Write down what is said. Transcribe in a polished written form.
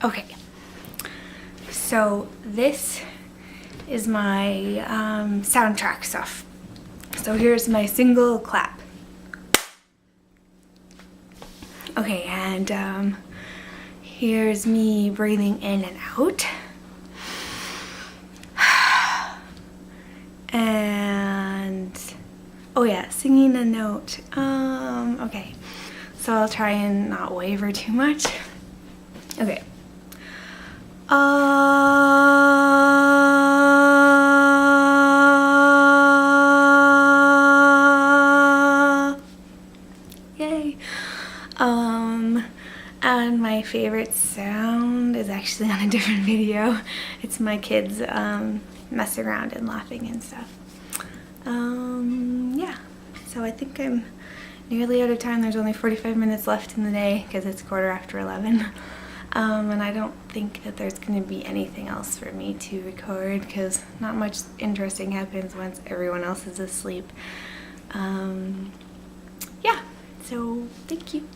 Okay, so this is my soundtrack stuff. So here's my single clap. Okay, and here's me breathing in and out. And oh yeah, singing a note. Okay, so I'll try and not waver too much. Okay. Yay. And my favorite sound is actually on a different video. It's my kids messing around and laughing and stuff. Yeah, so I think I'm nearly out of time. There's only 45 minutes left in the day because it's 11:15. And I don't think that there's going to be anything else for me to record because not much interesting happens once everyone else is asleep. Yeah, so thank you.